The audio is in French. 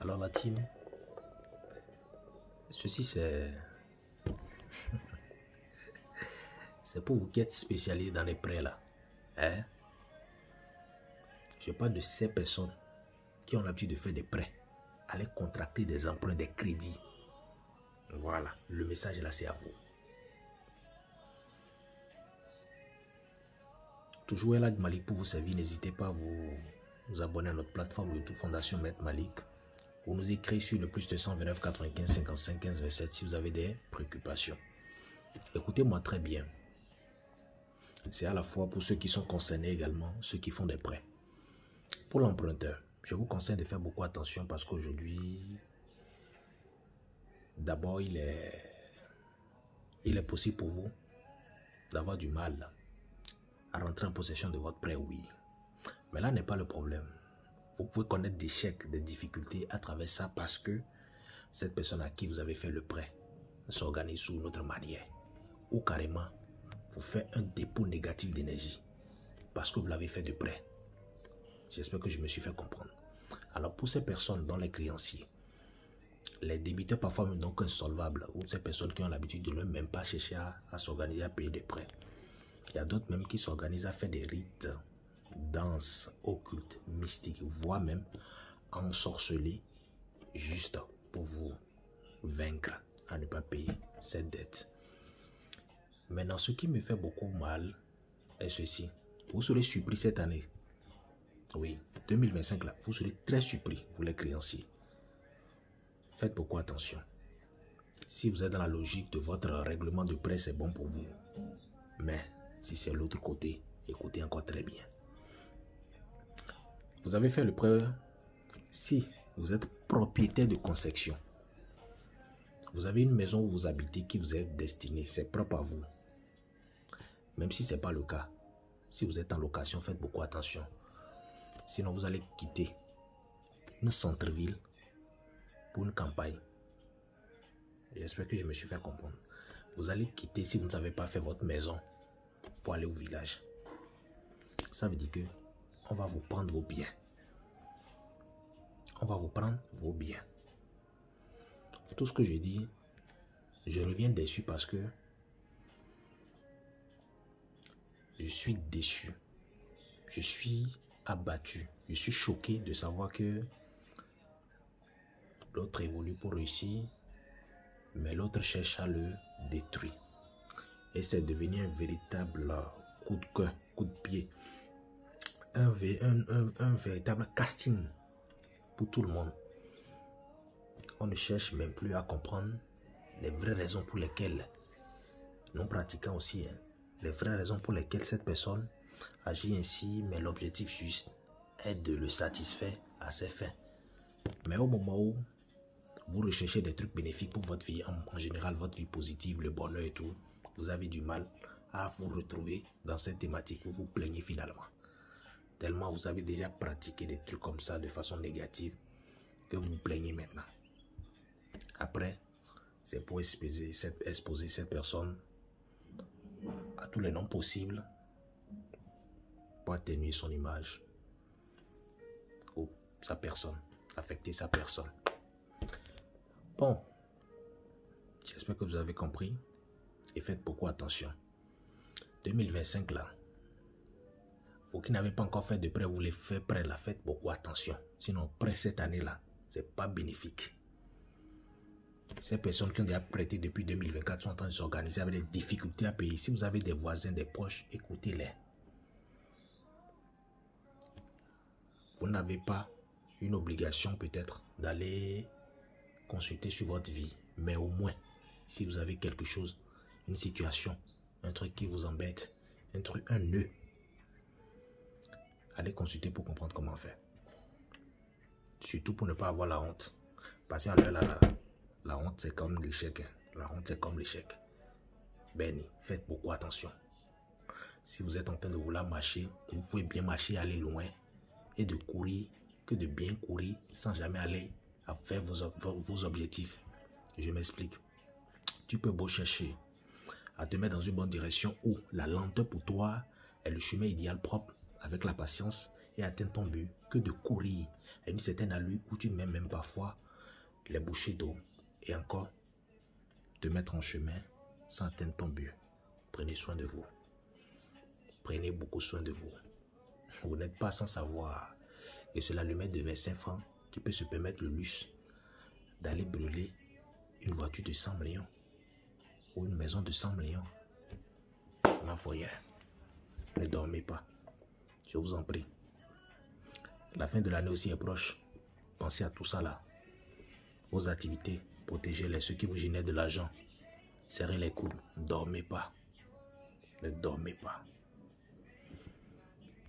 Alors la team, ceci c'est pour vous qui êtes spécialisés dans les prêts là. Hein? Je parle de ces personnes qui ont l'habitude de faire des prêts, aller contracter des emprunts, des crédits. Voilà, le message là c'est à vous. Toujours Elhadj Malik pour vous servir. N'hésitez pas à vous abonner à notre plateforme YouTube Fondation Maître Malik. Vous nous écrivez sur le plus de 129 95 55 15 27 si vous avez des préoccupations. Écoutez-moi très bien. C'est à la fois pour ceux qui sont concernés également, ceux qui font des prêts. Pour l'emprunteur, je vous conseille de faire beaucoup attention parce qu'aujourd'hui, d'abord, il est possible pour vous d'avoir du mal à rentrer en possession de votre prêt, oui. Mais là n'est pas le problème. Vous pouvez connaître des chèques, des difficultés à travers ça parce que cette personne à qui vous avez fait le prêt s'organise sous une autre manière. Ou carrément, vous faites un dépôt négatif d'énergie parce que vous l'avez fait de prêt. J'espère que je me suis fait comprendre. Alors pour ces personnes dont les créanciers, les débiteurs parfois même donc insolvables, ou ces personnes qui ont l'habitude de ne même pas chercher à s'organiser à payer des prêts. Il y a d'autres même qui s'organisent à faire des rites, danses, occultes, mystiques, voire même ensorceler juste pour vous vaincre à ne pas payer cette dette. Maintenant, ce qui me fait beaucoup mal est ceci. Vous serez surpris cette année. Oui, 2025 là, vous serez très surpris pour les créanciers. Faites beaucoup attention. Si vous êtes dans la logique de votre règlement de prêt, c'est bon pour vous. Mais si c'est l'autre côté, écoutez encore très bien. Vous avez fait le prêt. Si vous êtes propriétaire de concession, vous avez une maison où vous habitez qui vous est destinée, c'est propre à vous. Même si ce n'est pas le cas, si vous êtes en location, faites beaucoup attention. Sinon, vous allez quitter une centre-ville pour une campagne. J'espère que je me suis fait comprendre. Vous allez quitter, si vous ne savez pas faire votre maison, pour aller au village. Ça veut dire que on va vous prendre vos biens. On va vous prendre vos biens. Tout ce que je dis, je reviens déçu parce que je suis déçu. Je suis abattu. Je suis choqué de savoir que l'autre évolue pour réussir, mais l'autre cherche à le détruire. Et c'est devenu un véritable coup de cœur, coup de pied. Un véritable casting pour tout le monde. On ne cherche même plus à comprendre les vraies raisons pour lesquelles, non pratiquants aussi, les vraies raisons pour lesquelles cette personne agit ainsi, mais l'objectif juste est de le satisfaire à ses fins. Mais au moment où vous recherchez des trucs bénéfiques pour votre vie, en général votre vie positive, le bonheur et tout, vous avez du mal à vous retrouver dans cette thématique où vous plaignez finalement. Tellement vous avez déjà pratiqué des trucs comme ça de façon négative que vous vous plaignez maintenant. Après, c'est pour exposer cette personne à tous les noms possibles pour atténuer son image ou sa personne, affecter sa personne. Bon, j'espère que vous avez compris et faites beaucoup attention. 2025 là, vous qui n'avez pas encore fait de prêt, vous les faites prêt là, faites beaucoup attention. Sinon, prêt cette année là, c'est pas bénéfique. Ces personnes qui ont déjà prêté depuis 2024 sont en train de s'organiser avec des difficultés à payer. Si vous avez des voisins, des proches, écoutez-les. Vous n'avez pas une obligation peut-être d'aller consulter sur votre vie. Mais au moins, si vous avez quelque chose, une situation, un truc qui vous embête, un nœud, allez consulter pour comprendre comment faire. Surtout pour ne pas avoir la honte. Parce que la honte c'est comme l'échec. La honte c'est comme l'échec. Benny, faites beaucoup attention. Si vous êtes en train de vouloir marcher, vous pouvez bien marcher, aller loin et de courir, que de bien courir sans jamais aller à faire vos objectifs. Je m'explique. Tu peux beau chercher à te mettre dans une bonne direction où la lenteur pour toi est le chemin idéal propre avec la patience et atteindre ton but. que de courir à une certaine allure où tu mets même parfois les bouchées d'eau et encore te mettre en chemin sans atteindre ton but. Prenez soin de vous. Prenez beaucoup soin de vous. Vous n'êtes pas sans savoir que c'est l'allumette de 25 francs qui peut se permettre le luxe d'aller brûler une voiture de 100 millions ou une maison de 100 millions. Ma foyer, ne dormez pas. Je vous en prie. La fin de l'année aussi est proche. Pensez à tout ça là. Vos activités, protégez-les. Ceux qui vous génèrent de l'argent, serrez les coudes. Ne dormez pas. Ne dormez pas.